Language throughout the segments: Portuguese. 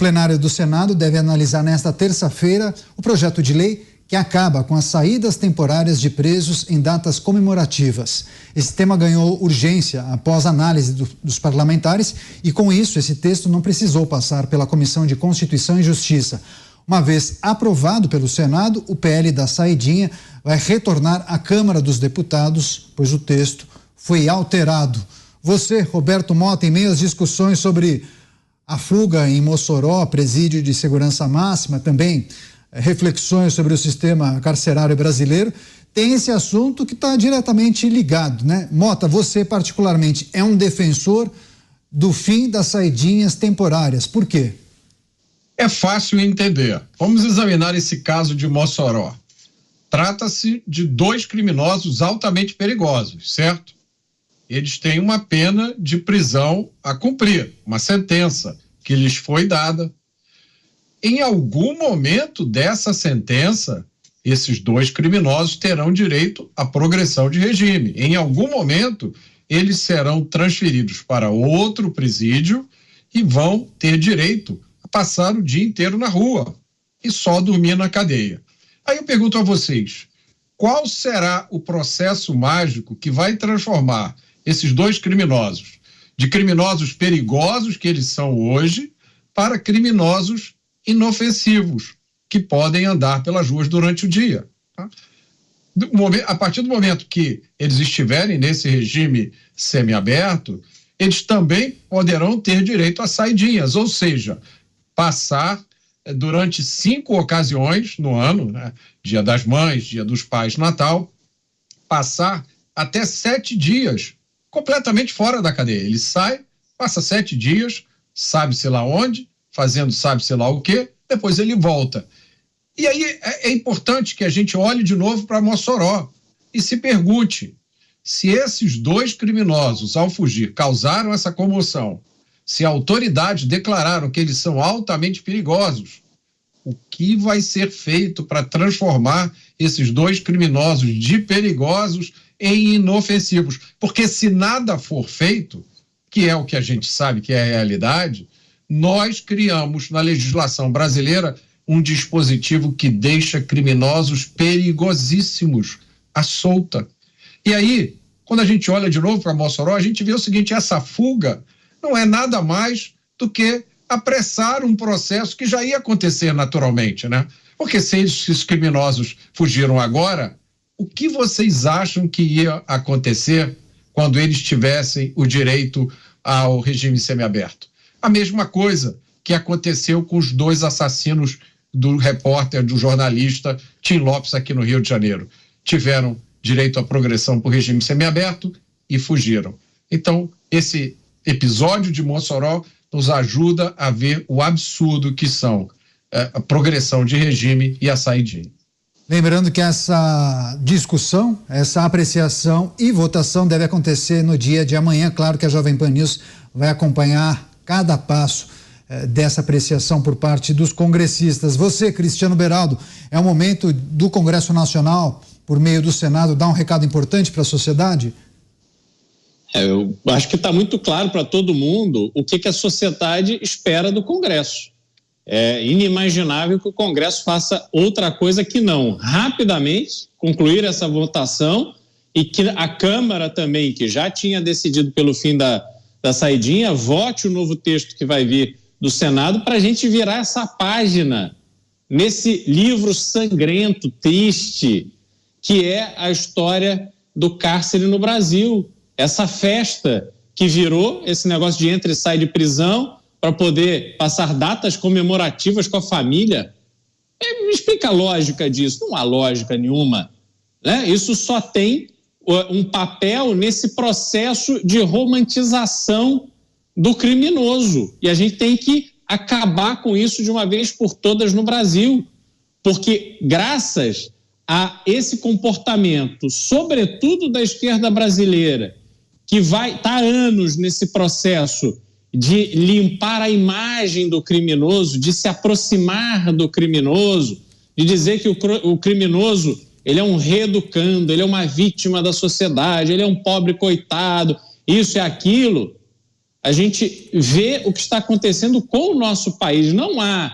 plenário do Senado deve analisar nesta terça-feira o projeto de lei que acaba com as saídas temporárias de presos em datas comemorativas. Esse tema ganhou urgência após análise dos parlamentares e, com isso, esse texto não precisou passar pela Comissão de Constituição e Justiça. Uma vez aprovado pelo Senado, o PL da saidinha vai retornar à Câmara dos Deputados, pois o texto foi alterado. Você, Roberto Mota, em meio às discussões sobre a fuga em Mossoró, presídio de segurança máxima, também reflexões sobre o sistema carcerário brasileiro, tem esse assunto que está diretamente ligado, né? Mota, você particularmente é um defensor do fim das saidinhas temporárias. Por quê? É fácil entender. Vamos examinar esse caso de Mossoró. Trata-se de 2 criminosos altamente perigosos, certo? Eles têm uma pena de prisão a cumprir, uma sentença que lhes foi dada. Em algum momento dessa sentença, esses 2 criminosos terão direito à progressão de regime. Em algum momento, eles serão transferidos para outro presídio e vão ter direito a passar o dia inteiro na rua e só dormir na cadeia. Aí eu pergunto a vocês, qual será o processo mágico que vai transformar esses 2 criminosos, de criminosos perigosos que eles são hoje, para criminosos inofensivos, que podem andar pelas ruas durante o dia? Tá? A partir do momento que eles estiverem nesse regime semiaberto, eles também poderão ter direito a saidinhas, ou seja, passar durante 5 ocasiões no ano, né? Dia das Mães, Dia dos Pais, Natal, passar até 7 dias completamente fora da cadeia. Ele sai, passa 7 dias, sabe-se lá onde, fazendo sabe-se lá o quê, depois ele volta. E aí é importante que a gente olhe de novo para Mossoró e se pergunte se esses 2 criminosos, ao fugir, causaram essa comoção, se a autoridade declararam que eles são altamente perigosos, o que vai ser feito para transformar esses 2 criminosos de perigosos em inofensivos? Porque se nada for feito, que é o que a gente sabe que é a realidade, nós criamos na legislação brasileira um dispositivo que deixa criminosos perigosíssimos à solta. E aí, quando a gente olha de novo para Mossoró, a gente vê o seguinte: essa fuga não é nada mais do que apressar um processo que já ia acontecer naturalmente, né? Porque se esses criminosos fugiram agora, o que vocês acham que ia acontecer quando eles tivessem o direito ao regime semiaberto? A mesma coisa que aconteceu com os 2 assassinos do repórter, do jornalista Tim Lopes aqui no Rio de Janeiro. Tiveram direito à progressão por regime semiaberto e fugiram. Então, esse episódio de Mossoró nos ajuda a ver o absurdo que são a progressão de regime e a saidinha. Lembrando que essa discussão, essa apreciação e votação deve acontecer no dia de amanhã. Claro que a Jovem Pan News vai acompanhar cada passo dessa apreciação por parte dos congressistas. Você, Cristiano Beraldo, é o momento do Congresso Nacional, por meio do Senado, dar um recado importante para a sociedade? Eu acho que está muito claro para todo mundo o que a sociedade espera do Congresso. É inimaginável que o Congresso faça outra coisa que não rapidamente concluir essa votação e que a Câmara também, que já tinha decidido pelo fim da saidinha, vote o novo texto que vai vir do Senado para a gente virar essa página nesse livro sangrento, triste, que é a história do cárcere no Brasil. Essa festa que virou esse negócio de entra e sai de prisão para poder passar datas comemorativas com a família. Me explica a lógica disso. Não há lógica nenhuma, né? Isso só tem um papel nesse processo de romantização do criminoso. E a gente tem que acabar com isso de uma vez por todas no Brasil. Porque graças a esse comportamento, sobretudo da esquerda brasileira, que vai estar há anos nesse processo de limpar a imagem do criminoso, de se aproximar do criminoso, de dizer que o criminoso ele é um reeducando, ele é uma vítima da sociedade, ele é um pobre coitado, isso e aquilo. a gente vê o que está acontecendo com o nosso país. Não há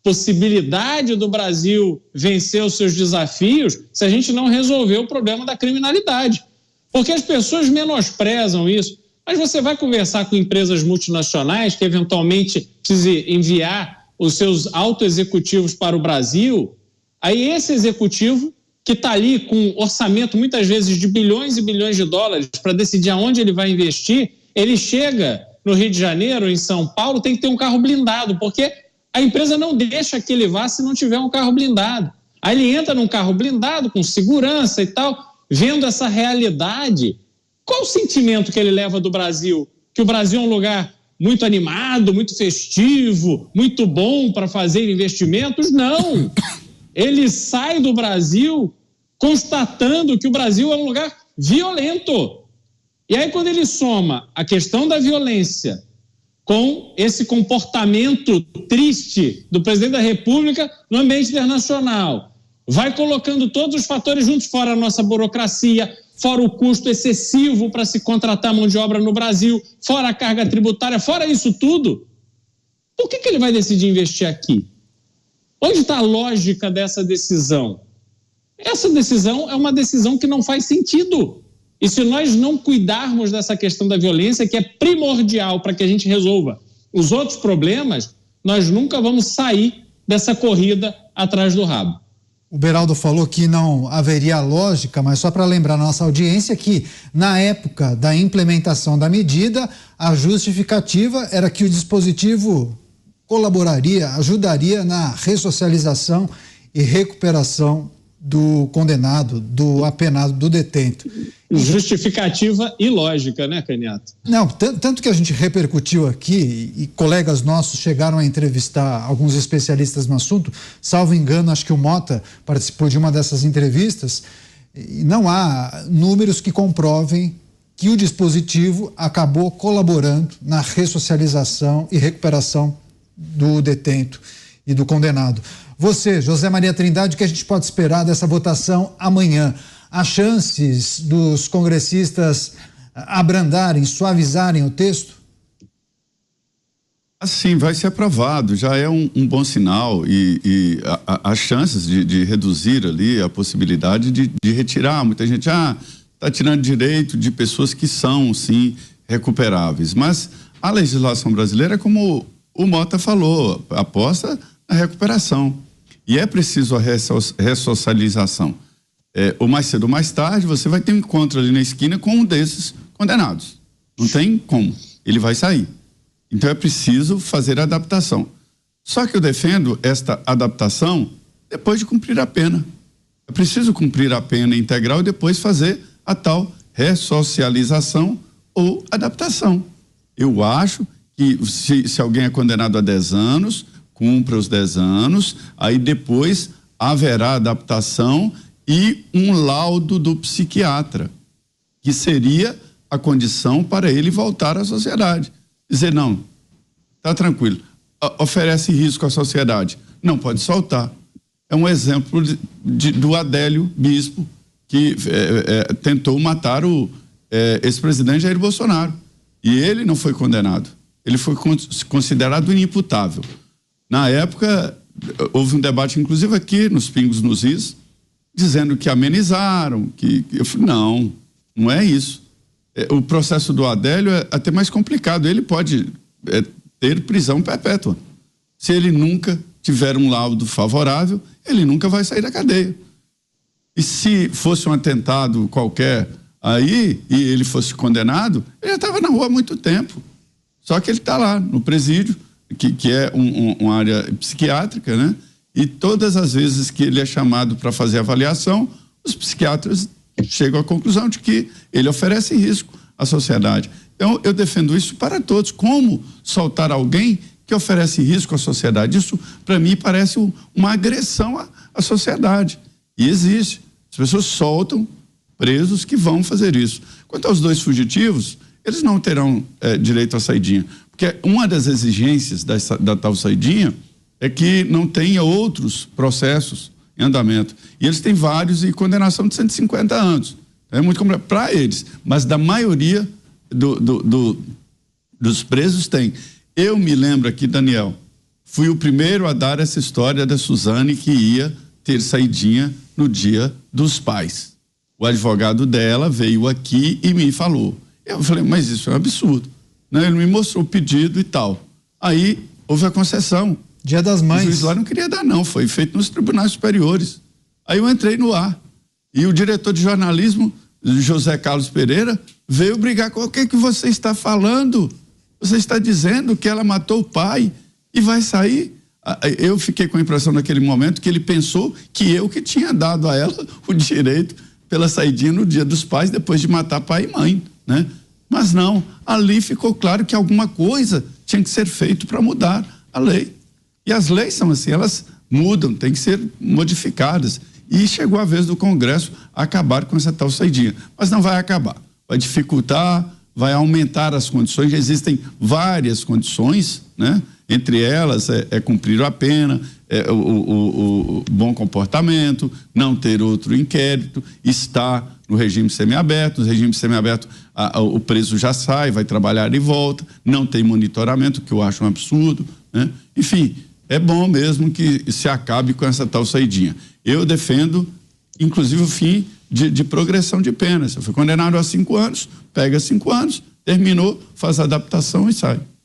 possibilidade do Brasil vencer os seus desafios se a gente não resolver o problema da criminalidade. Porque as pessoas menosprezam isso. Mas você vai conversar com empresas multinacionais que eventualmente precisem enviar os seus alto-executivos para o Brasil, aí esse executivo que está ali com orçamento muitas vezes de bilhões e bilhões de dólares para decidir aonde ele vai investir, ele chega no Rio de Janeiro, em São Paulo, tem que ter um carro blindado, porque a empresa não deixa que ele vá se não tiver um carro blindado. Aí ele entra num carro blindado, com segurança e tal, vendo essa realidade. Qual o sentimento que ele leva do Brasil? Que o Brasil é um lugar muito animado, muito festivo, muito bom para fazer investimentos? Não! Ele sai do Brasil constatando que o Brasil é um lugar violento. E aí, quando ele soma a questão da violência com esse comportamento triste do presidente da República no ambiente internacional, vai colocando todos os fatores juntos, fora a nossa burocracia, fora o custo excessivo para se contratar mão de obra no Brasil, fora a carga tributária, fora isso tudo, por que ele vai decidir investir aqui? Onde está a lógica dessa decisão? Essa decisão é uma decisão que não faz sentido. E se nós não cuidarmos dessa questão da violência, que é primordial para que a gente resolva os outros problemas, nós nunca vamos sair dessa corrida atrás do rabo. O Beraldo falou que não haveria lógica, mas só para lembrar a nossa audiência que, na época da implementação da medida, a justificativa era que o dispositivo colaboraria, ajudaria na ressocialização e recuperação do condenado, do apenado, do detento. Justificativa e lógica, né, Caniato? Não, tanto que a gente repercutiu aqui e colegas nossos chegaram a entrevistar alguns especialistas no assunto, salvo engano, acho que o Mota participou de uma dessas entrevistas, e não há números que comprovem que o dispositivo acabou colaborando na ressocialização e recuperação do detento e do condenado. Você, José Maria Trindade, o que a gente pode esperar dessa votação amanhã? Há chances dos congressistas abrandarem, suavizarem o texto? Assim, vai ser aprovado, já é um bom sinal e as chances de reduzir ali a possibilidade de retirar. Muita gente está tirando direito de pessoas que são, sim, recuperáveis. Mas a legislação brasileira, como o Mota falou, aposta na recuperação. E é preciso a ressocialização. Ou mais cedo ou mais tarde, você vai ter um encontro ali na esquina com um desses condenados. Não tem como. Ele vai sair. Então é preciso fazer a adaptação. Só que eu defendo esta adaptação depois de cumprir a pena. É preciso cumprir a pena integral e depois fazer a tal ressocialização ou adaptação. Eu acho que se alguém é condenado a 10 anos, cumpra os 10 anos, aí depois haverá adaptação e um laudo do psiquiatra, que seria a condição para ele voltar à sociedade. Dizer, não, tá tranquilo, oferece risco à sociedade, não pode soltar. É um exemplo do Adélio Bispo, que tentou matar o ex-presidente Jair Bolsonaro. E ele não foi condenado, ele foi considerado inimputável. Na época, houve um debate, inclusive aqui nos Pingos nos Is, dizendo que amenizaram, eu falei, não é isso. O processo do Adélio é até mais complicado, ele pode ter prisão perpétua. Se ele nunca tiver um laudo favorável, ele nunca vai sair da cadeia. E se fosse um atentado qualquer aí, e ele fosse condenado, ele já estava na rua há muito tempo. Só que ele está lá, no presídio, que é uma área psiquiátrica, né? E todas as vezes que ele é chamado para fazer avaliação, os psiquiatras chegam à conclusão de que ele oferece risco à sociedade. Então, eu defendo isso para todos. Como soltar alguém que oferece risco à sociedade? Isso, para mim, parece uma agressão à sociedade. E existe. As pessoas soltam presos que vão fazer isso. Quanto aos 2 fugitivos, eles não terão direito à saidinha. Porque uma das exigências da tal saidinha é que não tenha outros processos em andamento. E eles têm vários e condenação de 150 anos. É muito complicado para eles. Mas da maioria Dos presos tem. Eu me lembro aqui, Daniel, fui o primeiro a dar essa história da Suzane que ia ter saidinha no Dia dos Pais. O advogado dela veio aqui e me falou. Eu falei, mas isso é um absurdo, né? Ele me mostrou o pedido e tal. Aí houve a concessão. Dia das Mães. O juiz lá não queria dar, não. Foi feito nos tribunais superiores. Aí eu entrei no ar. E o diretor de jornalismo, José Carlos Pereira, veio brigar com o que você está falando? Você está dizendo que ela matou o pai e vai sair? Eu fiquei com a impressão naquele momento que ele pensou que eu que tinha dado a ela o direito pela saidinha no Dia dos Pais, depois de matar pai e mãe, né? Mas não, ali ficou claro que alguma coisa tinha que ser feito para mudar a lei. E as leis são assim, elas mudam, têm que ser modificadas. E chegou a vez do Congresso acabar com essa tal saidinha. Mas não vai acabar. Vai dificultar, vai aumentar as condições. Já existem várias condições, né? Entre elas cumprir a pena, o bom comportamento, não ter outro inquérito, estar no regime semiaberto. No regime semiaberto, o preso já sai, vai trabalhar e volta, não tem monitoramento, que eu acho um absurdo, né? Enfim, é bom mesmo que se acabe com essa tal saidinha. Eu defendo, inclusive, o fim de progressão de pena. Se eu fui condenado a 5 anos, pega 5 anos, terminou, faz a adaptação e sai.